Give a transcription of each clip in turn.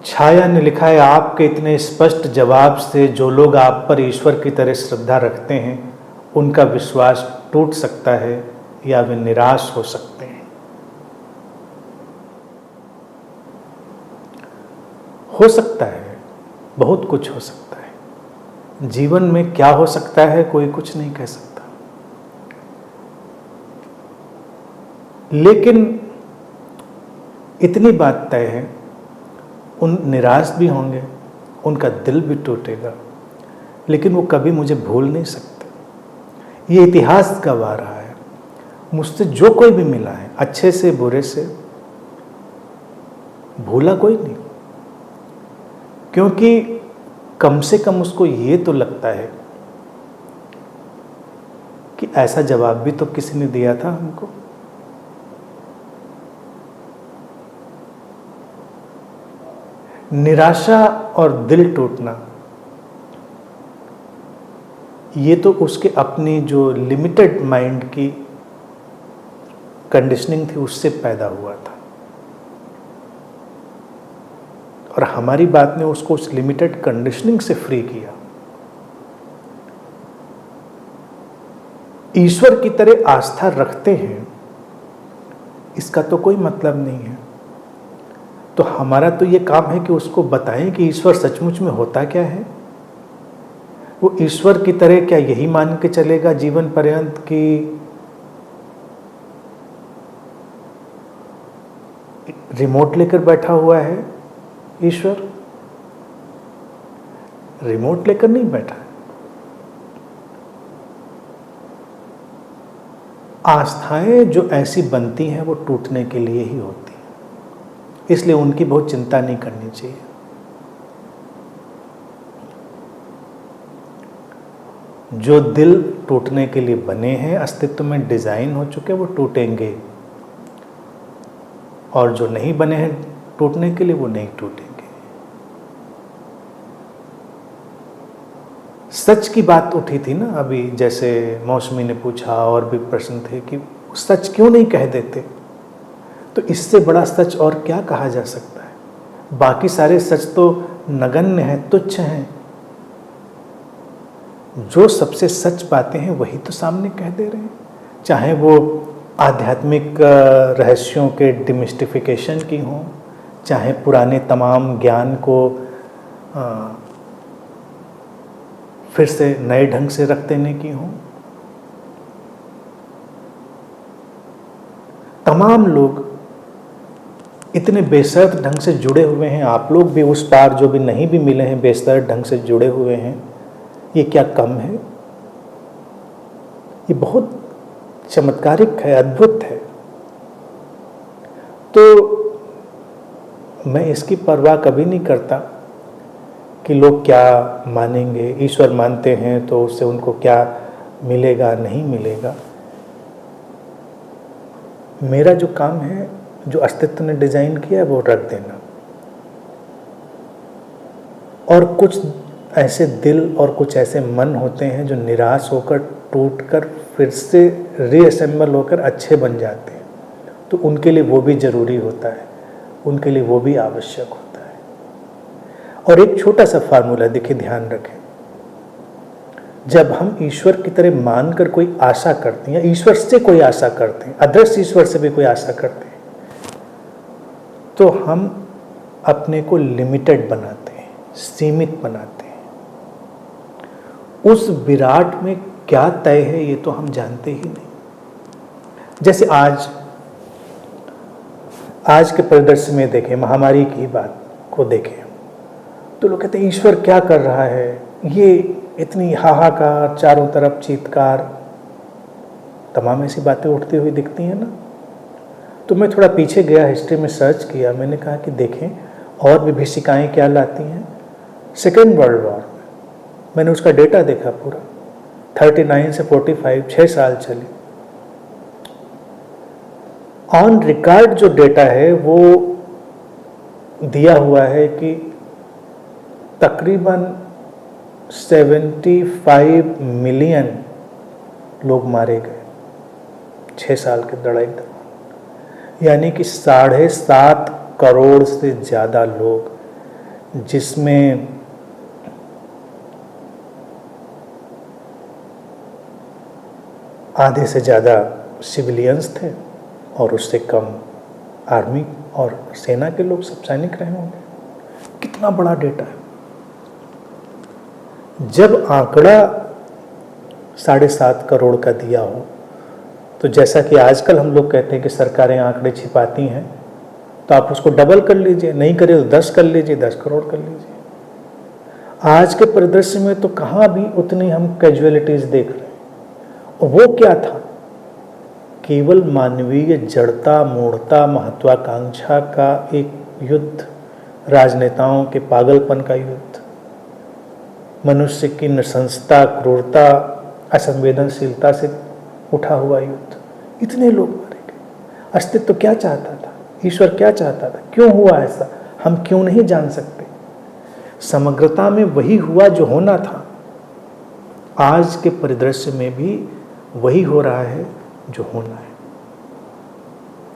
छाया ने लिखा है, आपके इतने स्पष्ट जवाब से जो लोग आप पर ईश्वर की तरह श्रद्धा रखते हैं उनका विश्वास टूट सकता है या वे निराश हो सकते हैं। हो सकता है, बहुत कुछ हो सकता है। जीवन में क्या हो सकता है कोई कुछ नहीं कह सकता, लेकिन इतनी बात तय है, उन निराश भी होंगे, उनका दिल भी टूटेगा, लेकिन वो कभी मुझे भूल नहीं सकते। ये इतिहास गवा रहा है। मुझसे जो कोई भी मिला है, अच्छे से बुरे से, भूला कोई नहीं, क्योंकि कम से कम उसको ये तो लगता है कि ऐसा जवाब भी तो किसी ने दिया था हमको। निराशा और दिल टूटना ये तो उसके अपनी जो लिमिटेड माइंड की कंडीशनिंग थी उससे पैदा हुआ था, और हमारी बात ने उसको उस लिमिटेड कंडीशनिंग से फ्री किया। ईश्वर की तरह आस्था रखते हैं इसका तो कोई मतलब नहीं है, तो हमारा तो ये काम है कि उसको बताएं कि ईश्वर सचमुच में होता क्या है। वो ईश्वर की तरह क्या यही मान के चलेगा जीवन पर्यंत कि रिमोट लेकर बैठा हुआ है ईश्वर? रिमोट लेकर नहीं बैठा है। आस्थाएं जो ऐसी बनती हैं वो टूटने के लिए ही होती हैं, इसलिए उनकी बहुत चिंता नहीं करनी चाहिए। जो दिल टूटने के लिए बने हैं, अस्तित्व में डिजाइन हो चुके, वो टूटेंगे, और जो नहीं बने हैं टूटने के लिए, वो नहीं टूटेंगे। सच की बात उठी थी ना अभी, जैसे मौसमी ने पूछा और भी प्रश्न थे कि सच क्यों नहीं कह देते, तो इससे बड़ा सच और क्या कहा जा सकता है। बाकी सारे सच तो नगण्य हैं, तुच्छ हैं। जो सबसे सच बातें हैं वही तो सामने कह दे रहे हैं, चाहे वो आध्यात्मिक रहस्यों के डिमिस्टिफिकेशन की हों, चाहे पुराने तमाम ज्ञान को फिर से नए ढंग से रख देने की हों। तमाम लोग इतने बेसर्त ढंग से जुड़े हुए हैं, आप लोग भी उस पार जो भी नहीं भी मिले हैं बेसर्त ढंग से जुड़े हुए हैं। ये क्या कम है? ये बहुत चमत्कारिक है, अद्भुत है। तो मैं इसकी परवाह कभी नहीं करता कि लोग क्या मानेंगे। ईश्वर मानते हैं तो उससे उनको क्या मिलेगा, नहीं मिलेगा। मेरा जो काम है, जो अस्तित्व ने डिजाइन किया है, वो रख देना। और कुछ ऐसे दिल और कुछ ऐसे मन होते हैं जो निराश होकर, टूट कर, फिर से रीअसेंबल होकर अच्छे बन जाते हैं, तो उनके लिए वो भी जरूरी होता है, उनके लिए वो भी आवश्यक होता है। और एक छोटा सा फार्मूला देखिए, ध्यान रखें, जब हम ईश्वर की तरह मानकर कोई आशा करते हैं, या ईश्वर से कोई आशा करते हैं, अदृश्य ईश्वर से भी कोई आशा करते हैं, तो हम अपने को लिमिटेड बनाते हैं, सीमित बनाते हैं। उस विराट में क्या तय है ये तो हम जानते ही नहीं। जैसे आज के परिदृश्य में देखें, महामारी की बात को देखें, तो लोग कहते हैं ईश्वर क्या कर रहा है, ये इतनी हाहाकार, चारों तरफ चीत्कार, तमाम ऐसी बातें उठती हुई दिखती हैं ना। तो मैं थोड़ा पीछे गया, हिस्ट्री में सर्च किया, मैंने कहा कि देखें और विभीषिकाएं क्या लाती हैं। सेकेंड वर्ल्ड वॉर, मैंने उसका डेटा देखा पूरा, 39 से 45, 6 साल चली। ऑन रिकॉर्ड जो डेटा है वो दिया हुआ है कि तकरीबन 75 मिलियन लोग मारे गए 6 साल के लड़ाई दौरान, यानी कि 7.5 करोड़ से ज़्यादा लोग जिसमें आधे से ज़्यादा सिविलियंस थे और उससे कम आर्मी और सेना के लोग, सब सैनिक रहे होंगे। कितना बड़ा डेटा है। जब आंकड़ा 7.5 करोड़ का दिया हो, तो जैसा कि आजकल हम लोग कहते हैं कि सरकारें आंकड़े छिपाती हैं, तो आप उसको डबल कर लीजिए, नहीं करे तो 10 कर लीजिए, 10 करोड़ कर लीजिए। आज के परिदृश्य में तो कहाँ भी उतनी हम कैजुअलिटीज देख रहे हैं। और वो क्या था? केवल मानवीय जड़ता, मूढ़ता, महत्वाकांक्षा का एक युद्ध, राजनेताओं के पागलपन का युद्ध, मनुष्य की नृशंसता, क्रूरता, असंवेदनशीलता से उठा हुआ युद्ध। इतने लोग मारे गए। अस्तित्व क्या चाहता था? ईश्वर क्या चाहता था? क्यों हुआ ऐसा? हम क्यों नहीं जान सकते? समग्रता में वही हुआ जो होना था। आज के परिदृश्य में भी वही हो रहा है जो होना है।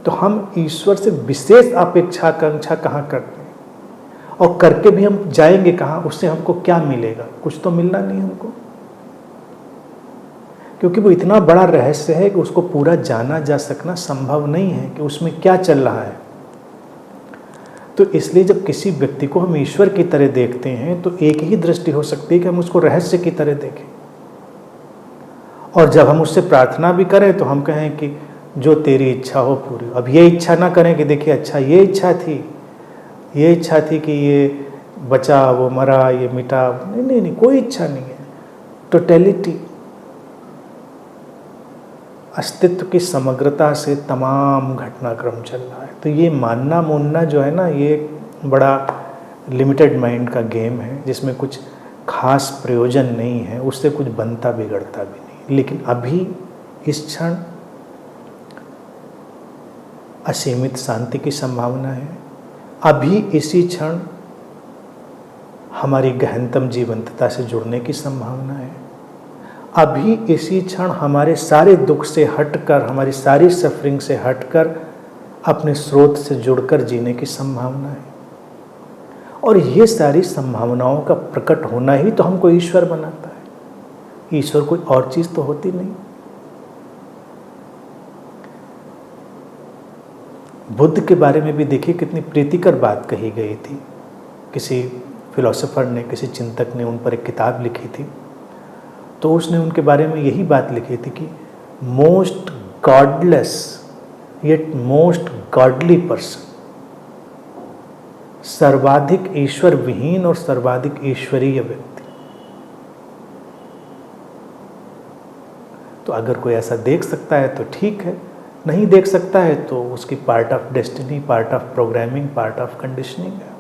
तो हम ईश्वर से विशेष अपेक्षा आकांक्षा कहाँ करते हैं? और करके भी हम जाएंगे कहाँ? उससे हमको क्या मिलेगा? कुछ तो मिलना नहीं हमको, क्योंकि वो इतना बड़ा रहस्य है कि उसको पूरा जाना जा सकना संभव नहीं है कि उसमें क्या चल रहा है। तो इसलिए जब किसी व्यक्ति को हम ईश्वर की तरह देखते हैं तो एक ही दृष्टि हो सकती है कि हम उसको रहस्य की तरह देखें। और जब हम उससे प्रार्थना भी करें तो हम कहें कि जो तेरी इच्छा हो पूरी। अब ये इच्छा ना करें कि देखिए अच्छा ये इच्छा थी कि ये बचा, वो मरा, ये मिटा। नहीं, कोई इच्छा नहीं है। टोटलिटी, अस्तित्व की समग्रता से तमाम घटनाक्रम चल रहा है। तो ये मानना जो है ना, ये बड़ा लिमिटेड माइंड का गेम है जिसमें कुछ खास प्रयोजन नहीं है, उससे कुछ बनता बिगड़ता भी नहीं। लेकिन अभी इस क्षण असीमित शांति की संभावना है। अभी इसी क्षण हमारी गहनतम जीवंतता से जुड़ने की संभावना है। अभी इसी क्षण हमारे सारे दुख से हटकर, हमारी सारी सफरिंग से हटकर अपने स्रोत से जुड़कर जीने की संभावना है। और ये सारी संभावनाओं का प्रकट होना ही तो हमको ईश्वर बनाता है। ईश्वर कोई और चीज़ तो होती नहीं। बुद्ध के बारे में भी देखिए कितनी प्रीतिकर बात कही गई थी। किसी फिलोसोफर ने, किसी चिंतक ने उन पर एक किताब लिखी थी, तो उसने उनके बारे में यही बात लिखी थी कि most godless yet most godly person, सर्वाधिक ईश्वर विहीन और सर्वाधिक ईश्वरीय व्यक्ति। तो अगर कोई ऐसा देख सकता है तो ठीक है, नहीं देख सकता है तो उसकी part of destiny, part of programming, part of conditioning है।